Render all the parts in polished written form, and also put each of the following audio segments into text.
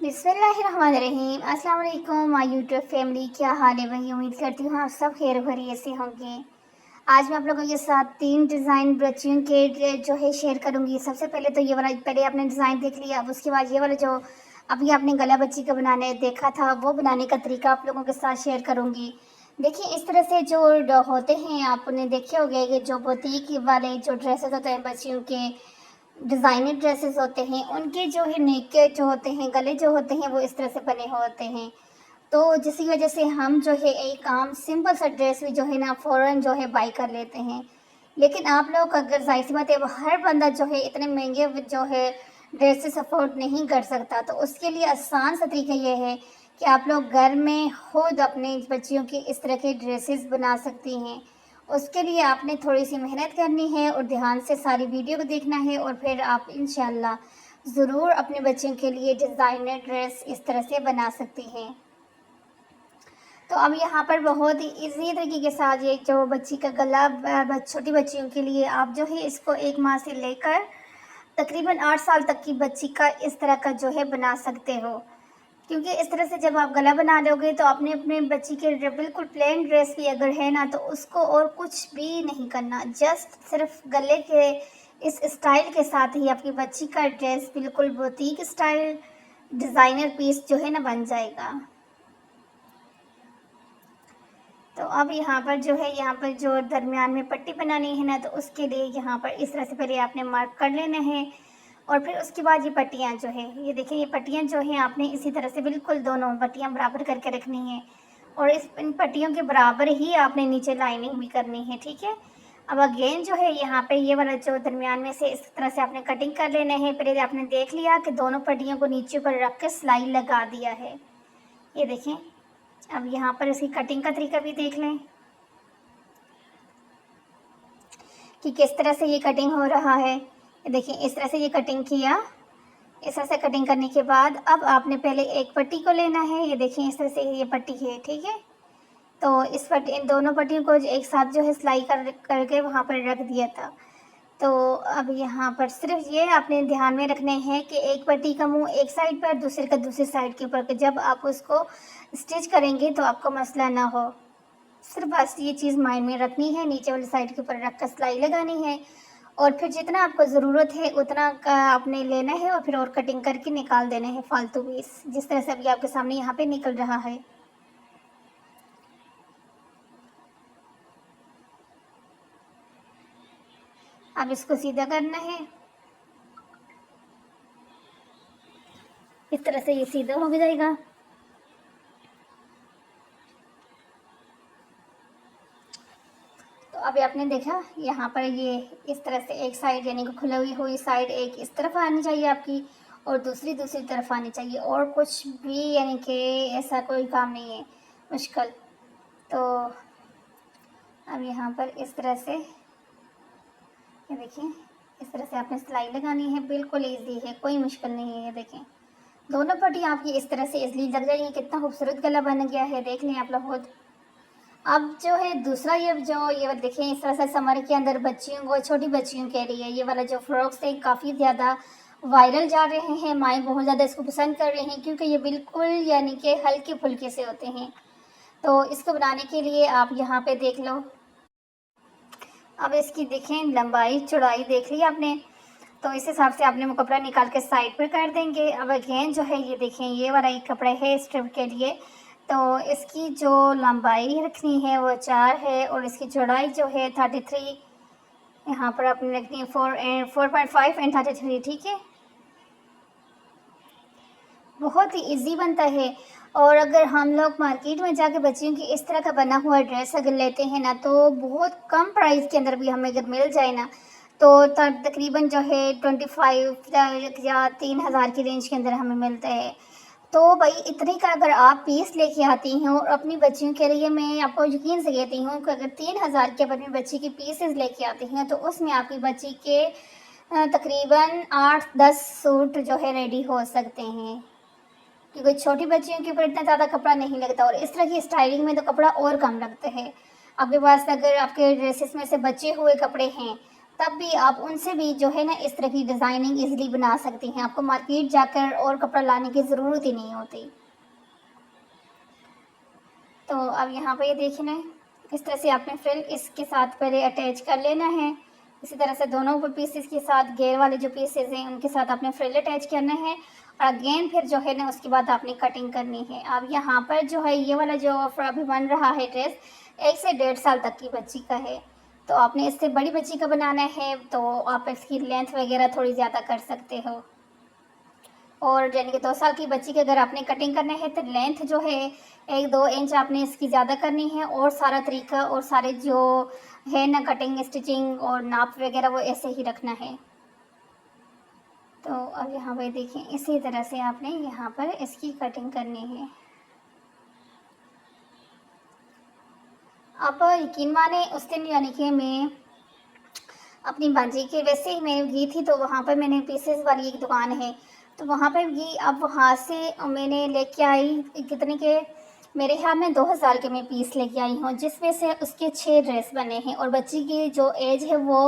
बिस्मिल्लाहिर्रहमानिर्रहीम। अस्सलाम वालेकुम माय यूट्यूब फैमिली, क्या हाल है भाई। उम्मीद करती हूँ आप सब खैर खैरियत से होंगे। आज मैं आप लोगों के साथ 3 डिज़ाइन बच्चियों के जो है शेयर करूँगी। सबसे पहले तो ये वाला, पहले आपने डिज़ाइन देख लिया, अब उसके बाद ये वाला जो अभी आपने गला बच्ची का बनाने देखा था, वो बनाने का तरीका आप लोगों के साथ शेयर करूँगी। देखिए, इस तरह से जो होते हैं, आपने देखे होंगे कि जो बुटीक वाले जो ड्रेसेस होते हैं बच्चियों के, डिज़ाइनर ड्रेसेस होते हैं, उनके जो है नेक जो होते हैं, गले जो होते हैं वो इस तरह से बने होते हैं। तो जिसकी वजह से हम जो है एक आम सिंपल सा ड्रेस भी जो है ना फ़ौरन जो है बाई कर लेते हैं। लेकिन आप लोग अगर, ज़ाहिर सी बात है, अब हर बंदा जो है इतने महंगे जो है ड्रेसेस अफोर्ड नहीं कर सकता, तो उसके लिए आसान सा तरीका ये है कि आप लोग घर में खुद अपने बच्चियों की इस तरह के ड्रेसेस बना सकती हैं। उसके लिए आपने थोड़ी सी मेहनत करनी है और ध्यान से सारी वीडियो को देखना है, और फिर आप इंशाल्लाह ज़रूर अपने बच्चों के लिए डिज़ाइनर ड्रेस इस तरह से बना सकती हैं। तो अब यहाँ पर बहुत ही इजी तरीके के साथ ये जो बच्ची का गला, छोटी बच्चियों के लिए आप जो है इसको 1 माह से लेकर तकरीबन 8 साल तक की बच्ची का इस तरह का जो है बना सकते हो। क्योंकि इस तरह से जब आप गला बना लोगे तो आपने अपने बच्ची के बिल्कुल प्लेन ड्रेस भी अगर है ना, तो उसको और कुछ भी नहीं करना, जस्ट सिर्फ गले के इस स्टाइल के साथ ही आपकी बच्ची का ड्रेस बिल्कुल बुटीक स्टाइल डिज़ाइनर पीस जो है ना बन जाएगा। तो अब यहाँ पर जो है, यहाँ पर जो दरमियान में पट्टी बनानी है ना, तो उसके लिए यहाँ पर इस तरह से पहले आपने मार्क कर लेना है, और फिर उसके बाद ये पट्टियाँ जो है, ये देखिए, ये पट्टियाँ जो हैं आपने इसी तरह से बिल्कुल दोनों पट्टियाँ बराबर करके रखनी है, और इन पट्टियों के बराबर ही आपने नीचे लाइनिंग भी करनी है, ठीक है। अब अगेन जो है यहाँ पे ये वाला जो दरमियान में से इस तरह से आपने कटिंग कर लेना है। पहले आपने देख लिया कि दोनों पट्टियों को नीचे पर रख के सिलाई लगा दिया है, ये देखें। अब यहाँ पर इसकी कटिंग का तरीका भी देख लें कि किस तरह से ये कटिंग हो रहा है। देखिए, इस तरह से ये कटिंग किया। इस तरह से कटिंग करने के बाद अब आपने पहले एक पट्टी को लेना है। ये देखिए, इस तरह से ये पट्टी है, ठीक है। तो इस पट्टी, इन दोनों पट्टियों को एक साथ जो है सिलाई करके वहाँ पर रख दिया था। तो अब यहाँ पर सिर्फ ये आपने ध्यान में रखने हैं कि एक पट्टी का मुंह एक साइड पर, दूसरे का दूसरी साइड के ऊपर, जब आप उसको स्टिच करेंगे तो आपको मसला ना हो। सिर्फ बस ये चीज़ माइंड में रखनी है, नीचे वाली साइड के ऊपर रख कर सिलाई लगानी है, और फिर जितना आपको ज़रूरत है उतना का आपने लेना है, और फिर और कटिंग करके निकाल देने हैं फालतू पीस, जिस तरह से अभी आपके सामने यहाँ पे निकल रहा है। अब इसको सीधा करना है, इस तरह से ये सीधा हो जाएगा। तो अभी आपने देखा यहाँ पर ये इस तरह से एक साइड यानी कि खुली हुई साइड एक इस तरफ आनी चाहिए आपकी, और दूसरी तरफ आनी चाहिए, और कुछ भी यानी कि ऐसा कोई काम नहीं है मुश्किल। तो अब यहाँ पर इस तरह से ये देखिए, इस तरह से आपने सिलाई लगानी है, बिल्कुल इजी है, कोई मुश्किल नहीं है। ये देखें, दोनों पट्टी आपकी इस तरह से इजली लग जाएगी। कितना खूबसूरत गला बन गया है, देख लें आप लोग खुद। अब जो है दूसरा, ये देखें, इस तरह से समर के अंदर बच्चियों को, छोटी बच्चियों के लिए ये वाला जो फ्रॉक्स है काफ़ी ज़्यादा वायरल जा रहे हैं, माएँ बहुत ज़्यादा इसको पसंद कर रही हैं, क्योंकि ये बिल्कुल यानी कि हल्के फुल्के से होते हैं। तो इसको बनाने के लिए आप यहाँ पे देख लो, अब इसकी देखें लंबाई चौड़ाई देख ली आपने, तो इस हिसाब से आपने वो कपड़ा निकाल के साइड पर कर देंगे। अब अगेन जो है, ये देखें, ये वाला एक कपड़ा है स्ट्रिप के लिए, तो इसकी जो लंबाई रखनी है वो 4 है, और इसकी चौड़ाई जो है 33, यहाँ पर आपने रखनी है 4.5 एंड 33, ठीक है। बहुत ही इजी बनता है, और अगर हम लोग मार्केट में जाके बच्चियों की इस तरह का बना हुआ ड्रेस अगर लेते हैं ना, तो बहुत कम प्राइस के अंदर भी हमें अगर मिल जाए ना, तो तकरीबन जो है 25 या 3,000 की रेंज के अंदर हमें मिलता है। तो भाई इतने का अगर आप पीस लेके आती हैं, और अपनी बच्चियों के लिए मैं आपको यकीन से कहती हूँ कि अगर 3,000 के अपनी बच्ची की पीसेस लेके आती हैं, तो उसमें आपकी बच्ची के तकरीबन 8-10 सूट जो है रेडी हो सकते हैं, क्योंकि छोटी बच्चियों के ऊपर इतना ज़्यादा कपड़ा नहीं लगता, और इस तरह की स्टाइलिंग में तो कपड़ा और कम लगता है। आपके पास अगर आपके ड्रेसेस में से बचे हुए कपड़े हैं, तब भी आप उनसे भी जो है ना इस तरह की डिज़ाइनिंग ईज़िली बना सकती हैं। आपको मार्केट जाकर और कपड़ा लाने की ज़रूरत ही नहीं होती। तो अब यहाँ पे ये देखिए ना, इस तरह से आपने फ्रिल इसके साथ पहले अटैच कर लेना है। इसी तरह से दोनों पीसेस के साथ घेर वाले जो पीसेस हैं उनके साथ आपने फ्रिल अटैच करना है और अगेन फिर जो है ना उसके बाद आपने कटिंग करनी है। अब यहाँ पर जो है ये वाला जो अभी बन रहा है ड्रेस 1 से 1.5 साल तक की बच्ची का है। तो आपने इससे बड़ी बच्ची का बनाना है तो आप इसकी लेंथ वगैरह थोड़ी ज़्यादा कर सकते हो। और यानी कि 2 साल की बच्ची की अगर आपने कटिंग करना है तो लेंथ जो है 1-2 इंच आपने इसकी ज़्यादा करनी है और सारा तरीका और सारे जो है ना कटिंग स्टिचिंग और नाप वगैरह वो ऐसे ही रखना है। तो अब यहाँ पे देखिए इसी तरह से आपने यहाँ पर इसकी कटिंग करनी है। आप यकीन माने उस दिन यानी कि मैं अपनी बाजी के वैसे ही मैं गई थी तो वहाँ पर मैंने पीसेस वाली एक दुकान है तो वहाँ पर गई। अब वहाँ से मैंने लेके आई कितने के, मेरे ख्याल में 2000 के मैं पीस लेके आई हूँ जिसमें से उसके 6 ड्रेस बने हैं और बच्ची की जो एज है वो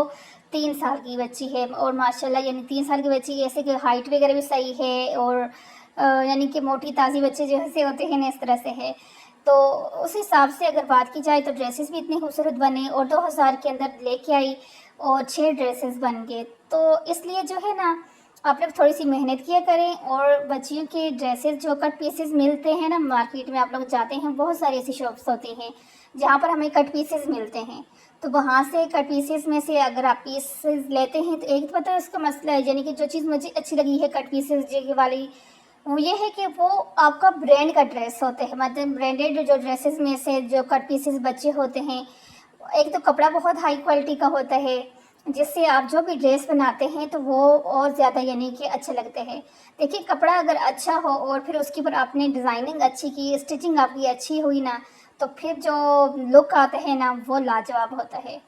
3 साल की बच्ची है और माशाल्लाह यानी 3 साल की बच्ची ऐसे कि हाइट वगैरह भी सही है और यानी कि मोटी ताज़ी बच्चे जैसे होते हैं ना इस तरह से है। तो उस हिसाब से अगर बात की जाए तो ड्रेसेस भी इतनी खूबसूरत बने और 2000 के अंदर लेके आई और 6 ड्रेसेस बन गए। तो इसलिए जो है ना आप लोग थोड़ी सी मेहनत किया करें और बच्चियों के ड्रेसेस जो कट पीसेस मिलते हैं ना मार्केट में, आप लोग जाते हैं बहुत सारी ऐसी शॉप्स होती हैं जहाँ पर हमें कट पीसेस मिलते हैं। तो वहाँ से कट पीसेस में से अगर आप पीसेस लेते हैं तो एक तो पता है उसका मसला है, यानी कि जो चीज़ मुझे अच्छी लगी है कट पीसेस जी वाली वो ये है कि वो आपका ब्रांड का ड्रेस होते हैं, मतलब ब्रांडेड जो ड्रेसेस में से जो कट पीसेस बच्चे होते हैं एक तो कपड़ा बहुत हाई क्वालिटी का होता है जिससे आप जो भी ड्रेस बनाते हैं तो वो और ज़्यादा यानी कि अच्छे लगते हैं। देखिए कपड़ा अगर अच्छा हो और फिर उसके ऊपर आपने डिज़ाइनिंग अच्छी की, स्टिचिंग आपकी अच्छी हुई ना तो फिर जो लुक आता है ना वो लाजवाब होता है।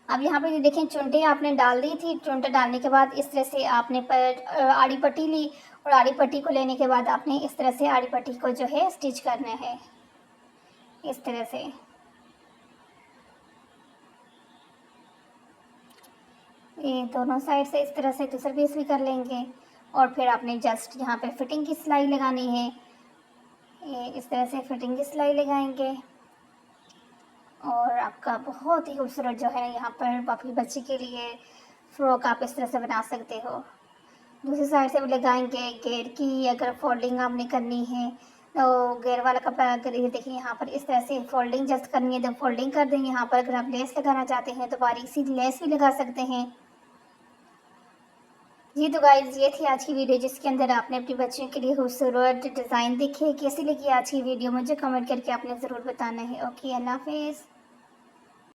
अब यहाँ पे देखें चुनटे आपने डाल दी थी, चुनटे डालने के बाद इस तरह से आपने पर आड़ी पट्टी ली और आड़ी पट्टी को लेने के बाद आपने इस तरह से आड़ी पट्टी को जो है स्टिच करना है इस तरह से। ये दोनों साइड से इस तरह से दूसरा पीस भी कर लेंगे और फिर आपने जस्ट यहाँ पे फिटिंग की सिलाई लगानी है। ये इस तरह से फिटिंग की सिलाई लगाएंगे और आपका बहुत ही खूबसूरत जो है यहाँ पर आपकी बच्ची के लिए फ्रॉक आप इस तरह से बना सकते हो। दूसरी साइड से भी लगाएंगे घेर की, अगर फोल्डिंग आपने करनी है तो घेर वाला कपड़ा अगर ये देखिए यहाँ पर इस तरह से फोल्डिंग जस्ट करनी है तो फोल्डिंग कर देंगे। यहाँ पर अगर आप लेस लगाना चाहते हैं तो बारीक सी लेस भी लगा सकते हैं। जी तो गाइस ये थी आज की वीडियो जिसके अंदर आपने अपनी बच्चियों के लिए खूबसूरत डिज़ाइन देखी। कैसी लगी आज की वीडियो मुझे कमेंट करके आपने ज़रूर बताना है। ओके, अल्लाह हाफिज़।